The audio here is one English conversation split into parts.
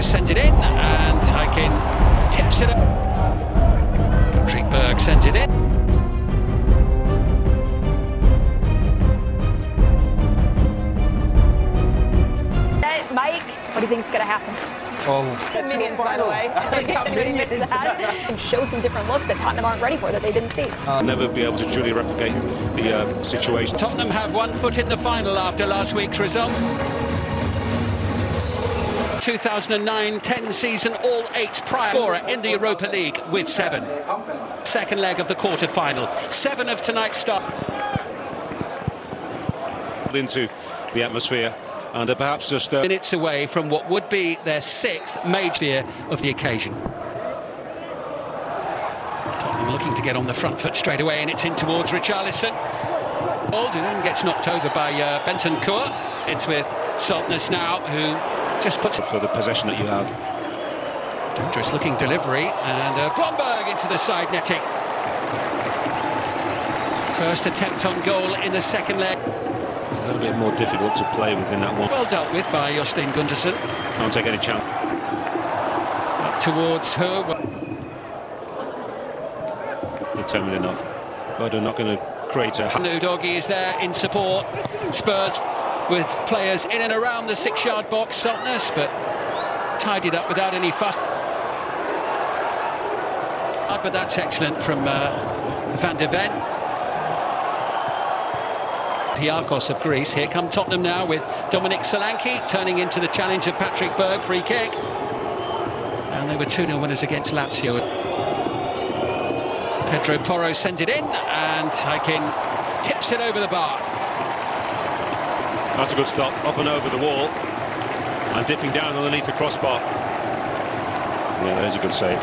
sends it in, and Taikin tips it up. Patrick Berg sends it in. Mike, what do you think is going to happen? Minions, by the way. Anybody missed that? And show some different looks that Tottenham aren't ready for, that they didn't see. Never be able to truly replicate the situation. Tottenham have 1 foot in the final after last week's result. 2009-10 season, all 8 prior scorer in the Europa League with 7. Second leg of the quarter-final. 7 of tonight's start. Into the atmosphere. And perhaps just minutes away from what would be their 6th major of the occasion. Tottenham looking to get on the front foot straight away, and it's in towards Richarlison. Bodo then gets knocked over by Bentancur. It's with Saltness now, who just puts it for the possession that you have. Dangerous looking delivery, and Blomberg into the side netting. First attempt on goal in the second leg. A little bit more difficult to play within that one. Well dealt with by Jostein Gundersen. Can't take any chance. Up towards her. Determined enough. Bodo not going to create a... Udogie is there in support. Spurs with players in and around the 6-yard box. Saltness, but tidied up without any fuss. But that's excellent from Van de Ven. Piakos of Greece. Here come Tottenham now with Dominicsolanke turning into the challenge of Patrick Berg. Free kick. And they were 2-0 winners against Lazio. Pedroporro sends it in, and Taikin tips it over the bar. That's a good stop. Up and over the wall. And dipping down underneath the crossbar. Yeah, there's a good save.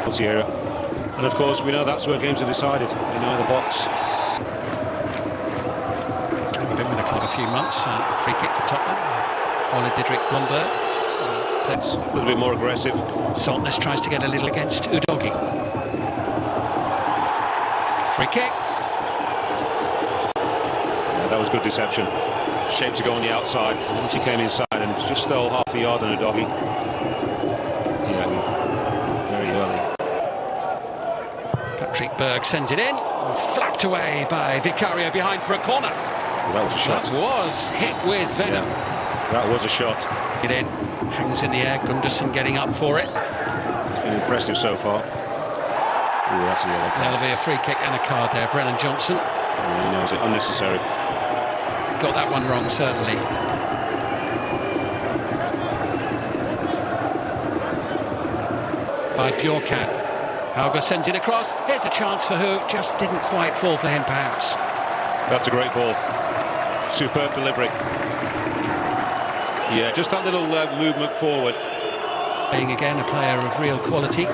And of course, we know that's where games are decided. In either box. Been with the club a few months. Free kick for Tottenham. Ole Didrik Blomberg. That's a little bit more aggressive. Saltness tries to get a little against Udogie. Free kick. Yeah, that was good deception. Shape to go on the outside. Once he came inside and just stole half a yard on Udogie. Yeah, very early. Patrick Berg sends it in. Flapped away by Vicario behind for a corner. That was a shot. That was hit with venom. Yeah, that was a shot. It in, hangs in the air. Gundersen getting up for it. It's been impressive so far. Ooh, that's a yellow card. There'll be a free kick and a card there. Brennan Johnson. Yeah, he knows it. Unnecessary. Got that one wrong, certainly. By Bjorkan. Hauger sends it across. Here's a chance for who just didn't quite fall for him, perhaps. That's a great ball. Superb delivery. Yeah, just that little movement forward. Being again a player of real quality.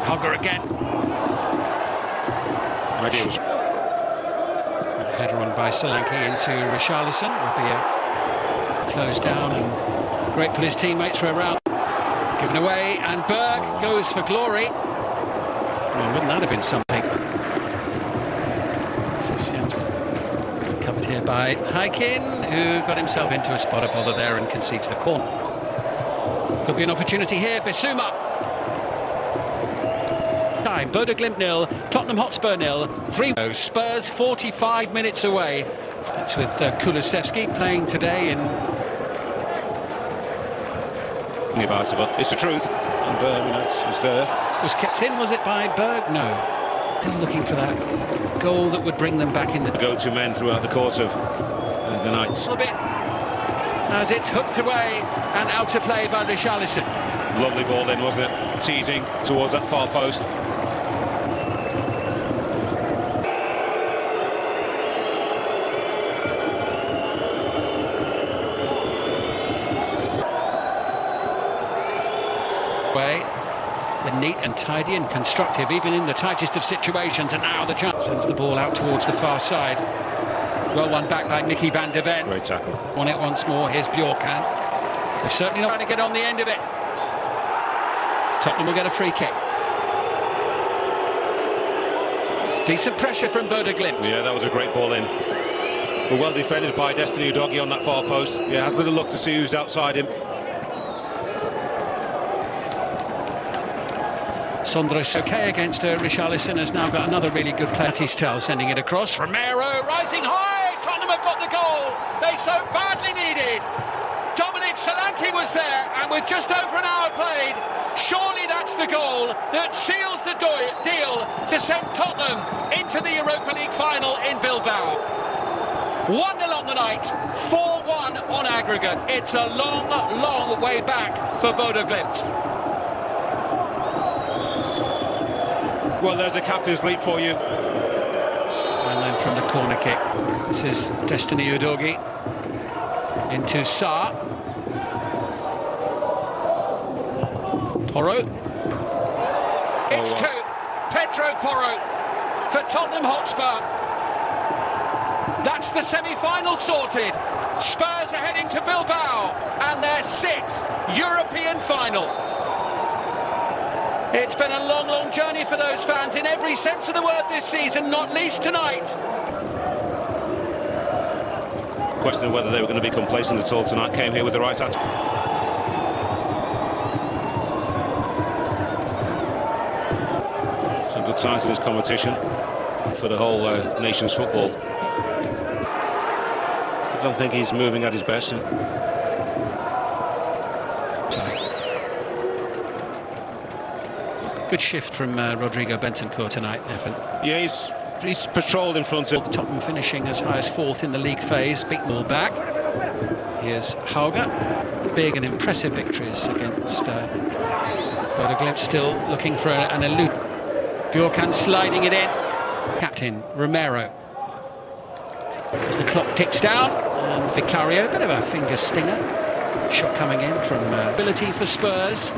Hauger again. Idea was... Header on by Solanke into Richarlison. Will be a close down, and great for his teammates for a round. Given away, and Berg goes for glory. Well, wouldn't that have been something? Covered here by Taikin, who got himself into a spot of bother there and concedes the corner. Could be an opportunity here. Bissouma. Time. Bodø Glimt 0, Tottenham Hotspur 0. 3 Spurs 45 minutes away. That's with Kulusevski playing today in... About it, but it's the truth. And Berg, it's there. Was kept in, was it by Berg? No. Still looking for that goal that would bring them back in the... Go-to men throughout the course of the nights. A little bit as it's hooked away and out to play by Richarlison. Lovely ball then, wasn't it? Teasing towards that far post. The neat and tidy and constructive, even in the tightest of situations, and now the chance sends the ball out towards the far side. Well won back by Mickey van de Ven. Great tackle. On it once more, here's Bjorkan. They're certainly not trying to get on the end of it. Tottenham will get a free kick. Decent pressure from Bodø Glimt. Yeah, that was a great ball in. But well defended by Destiny Udogie on that far post. Yeah, has a little look to see who's outside him. Sondros okay against Richarlison, has now got another really good player. Tistel sending it across. Romero rising high. Tottenham have got the goal they so badly needed. Dominicsolanke was there, and with just over an hour played, surely that's the goal that seals the deal to send Tottenham into the Europa League final in Bilbao. 1-0 on the night, 4-1 on aggregate. It's a long, long way back for Bodø Glimt. Well, there's a captain's leap for you. And then from the corner kick, this is Destiny Udogie into Sa. Porro. It's to pedroporro for Tottenham Hotspur. That's the semi-final sorted. Spurs are heading to Bilbao and their 6th European final. It's been a long, long journey for those fans in every sense of the word this season, not least tonight. Question of whether they were going to be complacent at all tonight. Came here with the right attitude. Some good signs in this competition for the whole nation's football. I don't think he's moving at his best. Good shift from Rodrigo Bentancur tonight, Evan. Yeah, he's patrolled in front of Tottenham finishing as high as 4th in the league phase. Beat them all back. Here's Hauger. Big and impressive victories against Bodø Glimt, still looking for an elude. Bjorkan sliding it in. Captain Romero. As the clock ticks down, and Vicario, bit of a finger stinger. Shot coming in from ability for Spurs.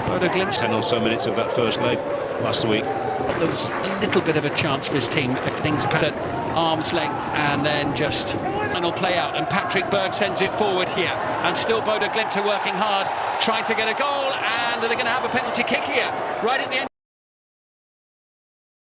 Bodø Glimt. 10 or so minutes of that first leg last week. There was a little bit of a chance for his team if things put at arm's length, and then just final play out, and Patrick Berg sends it forward here, and still Bodø Glimt are working hard, trying to get a goal, and they're going to have a penalty kick here right at the end.